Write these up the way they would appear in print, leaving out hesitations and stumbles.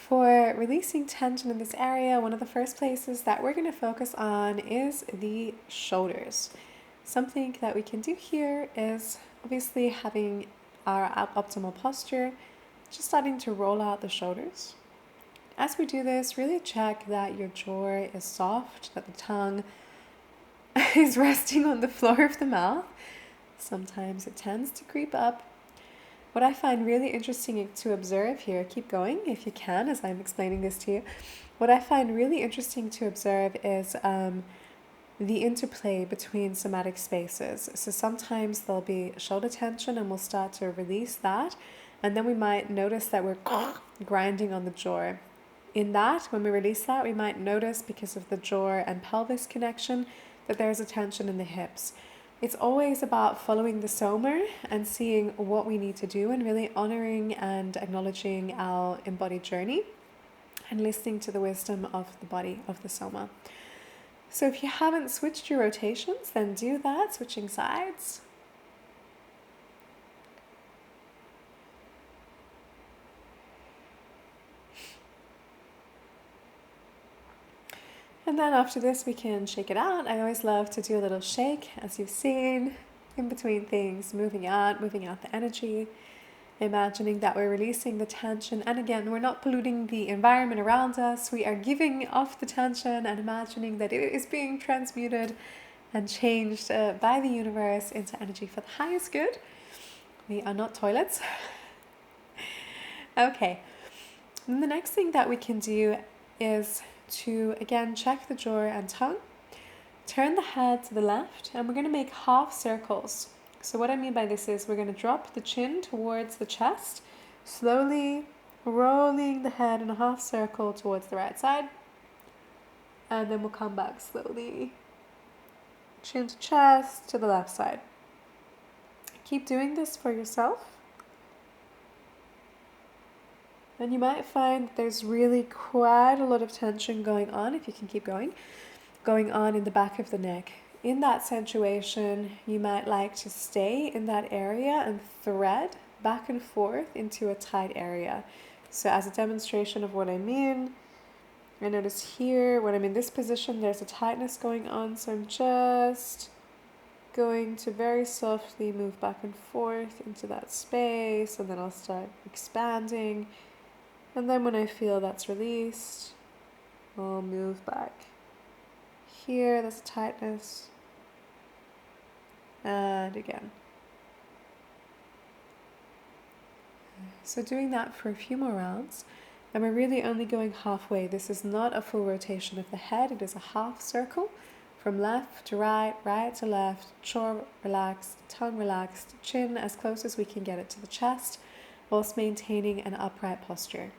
For releasing tension in this area, one of the first places that we're going to focus on is the shoulders. Something that we can do here is obviously having our optimal posture, just starting to roll out the shoulders. As we do this, really check that your jaw is soft, that the tongue is resting on the floor of the mouth. Sometimes it tends to creep up. What I find really interesting to observe here, keep going if you can as I'm explaining this to you. What I find really interesting to observe is the interplay between somatic spaces. So sometimes there'll be shoulder tension and we'll start to release that. And then we might notice that we're grinding on the jaw. In that, when we release that, we might notice, because of the jaw and pelvis connection, that there's a tension in the hips. It's always about following the soma and seeing what we need to do and really honoring and acknowledging our embodied journey and listening to the wisdom of the body, of the soma. So if you haven't switched your rotations, then do that, switching sides. And then after this, we can shake it out. I always love to do a little shake, as you've seen, in between things, moving out the energy, imagining that we're releasing the tension. And again, we're not polluting the environment around us. We are giving off the tension and imagining that it is being transmuted and changed by the universe into energy for the highest good. We are not toilets. Okay. And the next thing that we can do is to again check the jaw and tongue, turn the head to the left, and we're going to make half circles. So what I mean by this is we're going to drop the chin towards the chest, slowly rolling the head in a half circle towards the right side, and then we'll come back slowly, chin to chest to the left side. Keep doing this for yourself. And you might find there's really quite a lot of tension going on, if you can keep going on in the back of the neck. In that situation, you might like to stay in that area and thread back and forth into a tight area. So as a demonstration of what I mean, I notice here when I'm in this position, there's a tightness going on. So I'm just going to very softly move back and forth into that space, and then I'll start expanding. And then when I feel that's released, I'll move back. Here, there's a tightness. And again. So doing that for a few more rounds. And we're really only going halfway. This is not a full rotation of the head. It is a half circle from left to right, right to left, jaw relaxed, tongue relaxed, chin as close as we can get it to the chest, whilst maintaining an upright posture.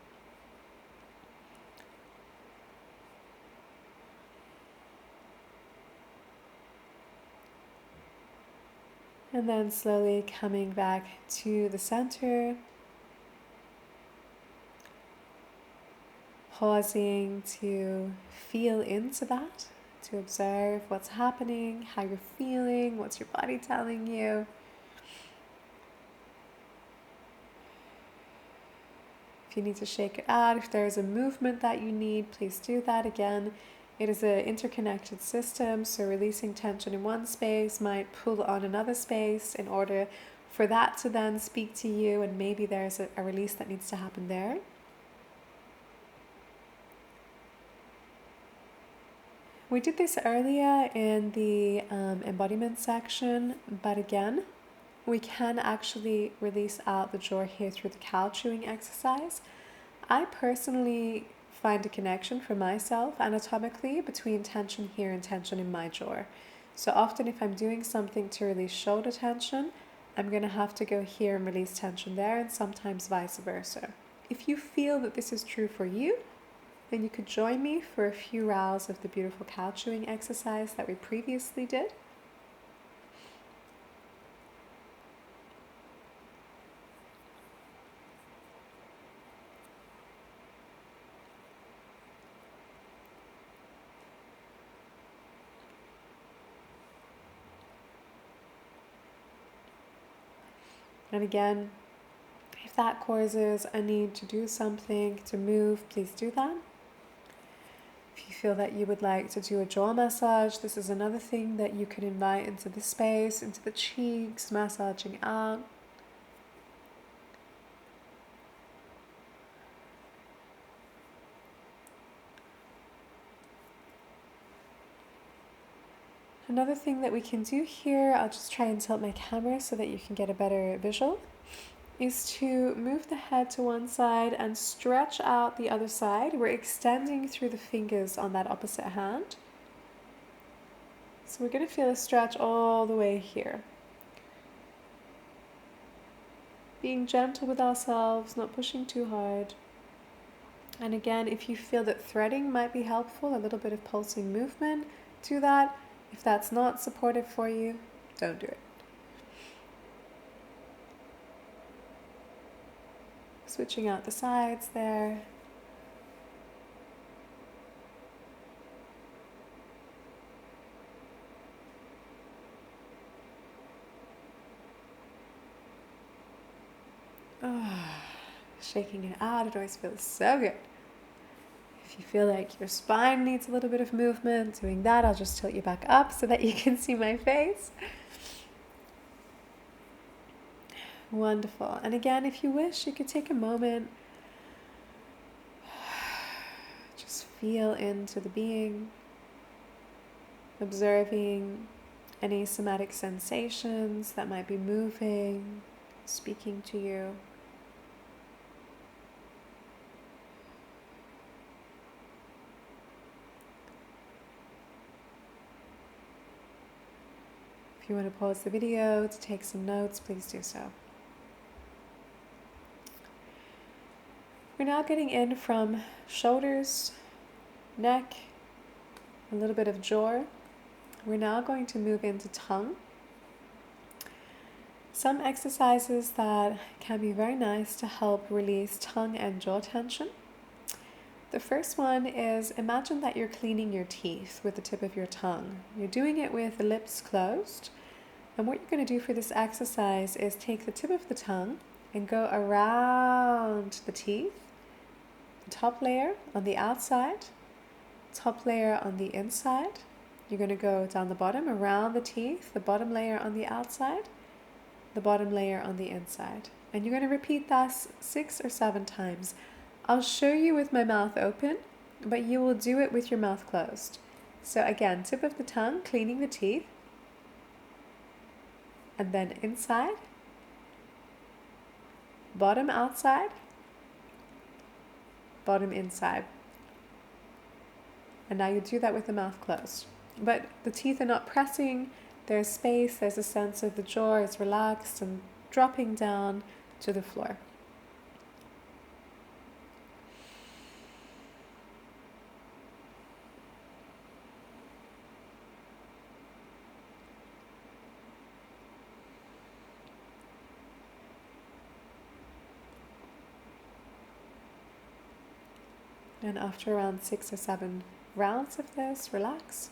And then slowly coming back to the center, pausing to feel into that, to observe what's happening, how you're feeling, what's your body telling you. If you need to shake it out, if there's a movement that you need, please do that again. It is an interconnected system, so releasing tension in one space might pull on another space in order for that to then speak to you, and maybe there's a release that needs to happen there. We did this earlier in the embodiment section, but again, we can actually release out the jaw here through the cow chewing exercise. I personally find a connection for myself anatomically between tension here and tension in my jaw. So often if I'm doing something to release shoulder tension, I'm going to have to go here and release tension there, and sometimes vice versa. If you feel that this is true for you, then you could join me for a few rounds of the beautiful cow chewing exercise that we previously did. And again, if that causes a need to do something, to move, please do that. If you feel that you would like to do a jaw massage, this is another thing that you could invite into the space, into the cheeks, massaging out. Another thing that we can do here, I'll just try and tilt my camera so that you can get a better visual, is to move the head to one side and stretch out the other side. We're extending through the fingers on that opposite hand. So we're going to feel a stretch all the way here. Being gentle with ourselves, not pushing too hard. And again, if you feel that threading might be helpful, a little bit of pulsing movement, do that. If that's not supportive for you, don't do it. Switching out the sides there. Shaking it out, it always feels so good. If you feel like your spine needs a little bit of movement, doing that, I'll just tilt you back up so that you can see my face. Wonderful. And again, if you wish, you could take a moment, just feel into the being, observing any somatic sensations that might be moving, speaking to you. If you want to pause the video to take some notes, please do so. We're now getting in from shoulders, neck, a little bit of jaw. We're now going to move into tongue. Some exercises that can be very nice to help release tongue and jaw tension. The first one is, imagine that you're cleaning your teeth with the tip of your tongue. You're doing it with the lips closed. And what you're going to do for this exercise is take the tip of the tongue and go around the teeth, the top layer on the outside, top layer on the inside. You're going to go down the bottom, around the teeth, the bottom layer on the outside, the bottom layer on the inside. And you're going to repeat that 6 or 7 times. I'll show you with my mouth open, but you will do it with your mouth closed. So again, tip of the tongue, cleaning the teeth, and then inside, bottom outside, bottom inside. And now you do that with the mouth closed. But the teeth are not pressing, there's space, there's a sense of the jaw is relaxed and dropping down to the floor. And after around 6 or 7 rounds of this, relax.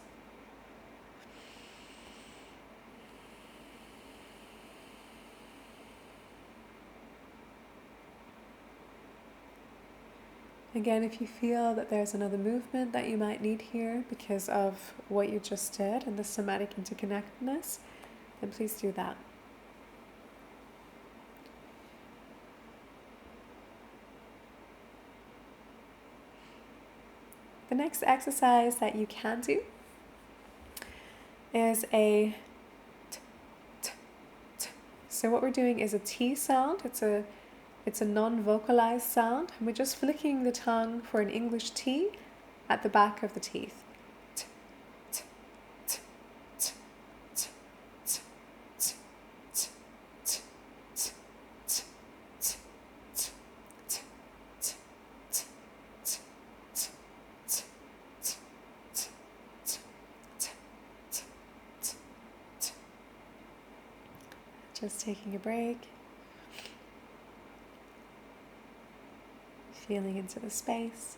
Again, if you feel that there's another movement that you might need here because of what you just did and the somatic interconnectedness, then please do that. The next exercise that you can do is a t, t, t. So what we're doing is a T sound. It's a non-vocalized sound, and we're just flicking the tongue for an English T at the back of the teeth. T, t, t, t, t, t, t, t, t, t, t, t, t, t, t. Just taking a break, feeling into the space.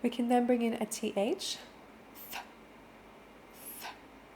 We can then bring in a TH. Th, th,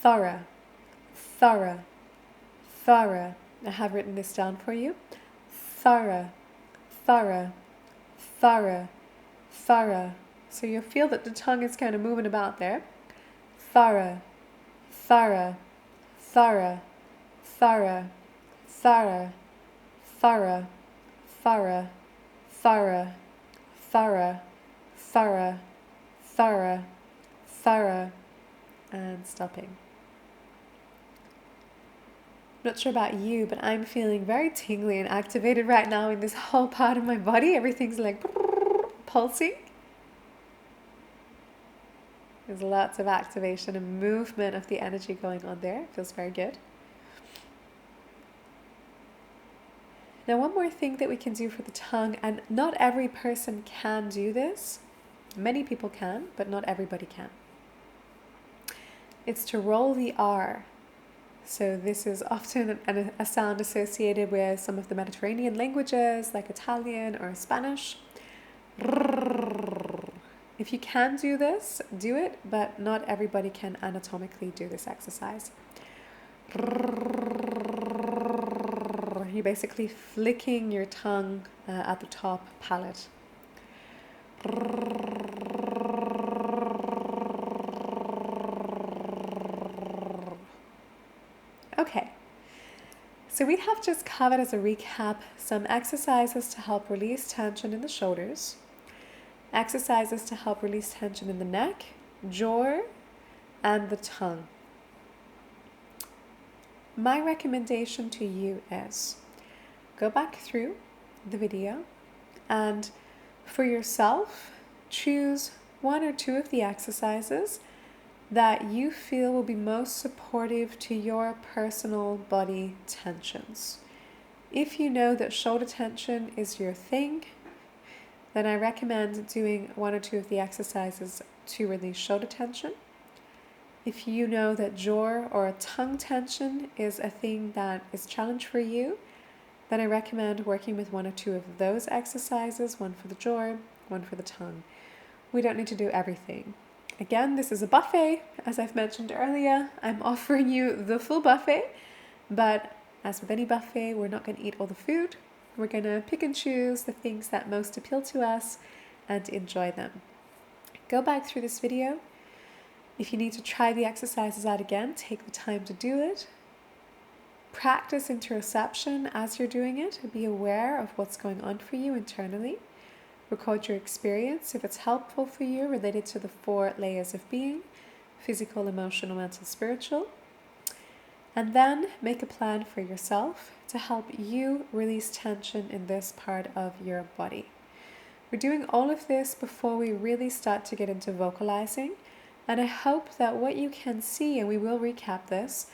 thorough, thorough, thorough. I have written this down for you. Thorough, thorough, thorough, thorough. So you'll feel that the tongue is kind of moving about there. Thorough, thorough, thorough, thorough, thorough, thorough, thorough, thorough, thorough, thorough, thorough, thorough, and stopping. Not sure about you, but I'm feeling very tingly and activated right now in this whole part of my body. Everything's like pulsing. There's lots of activation and movement of the energy going on there. It feels very good. Now, one more thing that we can do for the tongue, and not every person can do this. Many people can, but not everybody can. It's to roll the R. So this is often a sound associated with some of the Mediterranean languages like Italian or Spanish. If you can do this, do it, but not everybody can anatomically do this exercise. You're basically flicking your tongue at the top palate. Okay, so we have just covered as a recap some exercises to help release tension in the shoulders, exercises to help release tension in the neck, jaw, and the tongue. My recommendation to you is go back through the video and for yourself choose one or two of the exercises that you feel will be most supportive to your personal body tensions. If you know that shoulder tension is your thing, then I recommend doing one or two of the exercises to release shoulder tension. If you know that jaw or tongue tension is a thing that is a challenge for you, then I recommend working with one or two of those exercises, one for the jaw, one for the tongue. We don't need to do everything. Again, this is a buffet, as I've mentioned earlier. I'm offering you the full buffet, but as with any buffet, we're not going to eat all the food. We're going to pick and choose the things that most appeal to us and enjoy them. Go back through this video. If you need to try the exercises out again, take the time to do it. Practice interoception as you're doing it. Be aware of what's going on for you internally. Record your experience if it's helpful for you, related to the 4 layers of being: physical, emotional, mental, spiritual. And then make a plan for yourself to help you release tension in this part of your body. We're doing all of this before we really start to get into vocalizing. And I hope that what you can see, and we will recap this,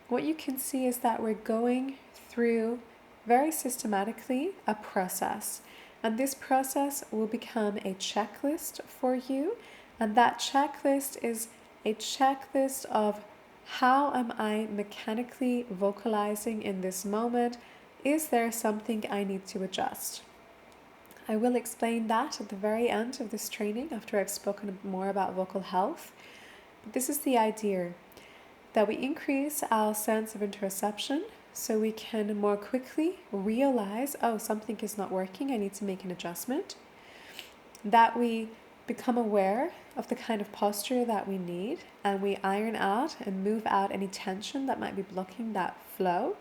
what you can see is that we're going through very systematically a process. And this process will become a checklist for you. And that checklist is a checklist of how am I mechanically vocalizing in this moment? Is there something I need to adjust? I will explain that at the very end of this training after I've spoken more about vocal health. But this is the idea, that we increase our sense of interoception so we can more quickly realize, oh, something is not working, I need to make an adjustment. That we become aware of the kind of posture that we need, and we iron out and move out any tension that might be blocking that flow.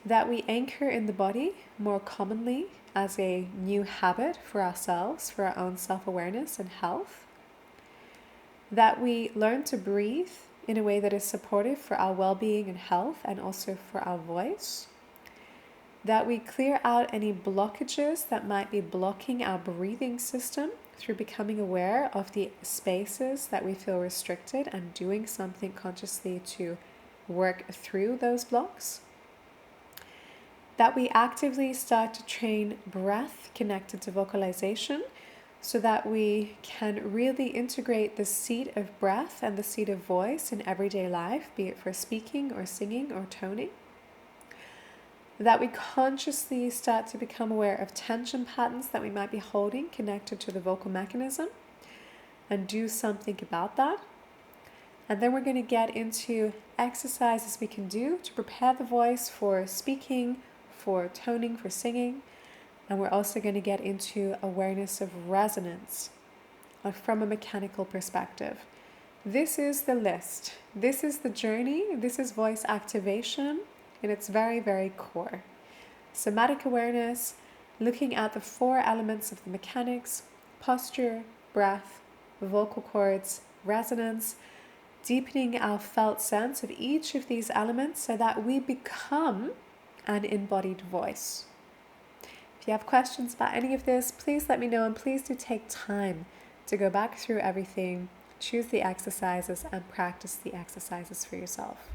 That we anchor in the body more commonly as a new habit for ourselves, for our own self-awareness and health. That we learn to breathe in a way that is supportive for our well-being and health, and also for our voice. That we clear out any blockages that might be blocking our breathing system through becoming aware of the spaces that we feel restricted and doing something consciously to work through those blocks. That we actively start to train breath connected to vocalization, so that we can really integrate the seat of breath and the seat of voice in everyday life, be it for speaking or singing or toning. That we consciously start to become aware of tension patterns that we might be holding connected to the vocal mechanism and do something about that. And then we're going to get into exercises we can do to prepare the voice for speaking, for toning, for singing. And we're also going to get into awareness of resonance from a mechanical perspective. This is the list. This is the journey. This is voice activation in its very, very core. Somatic awareness, looking at the 4 elements of the mechanics: posture, breath, vocal cords, resonance, deepening our felt sense of each of these elements so that we become an embodied voice. If you have questions about any of this, please let me know, and please do take time to go back through everything, choose the exercises, and practice the exercises for yourself.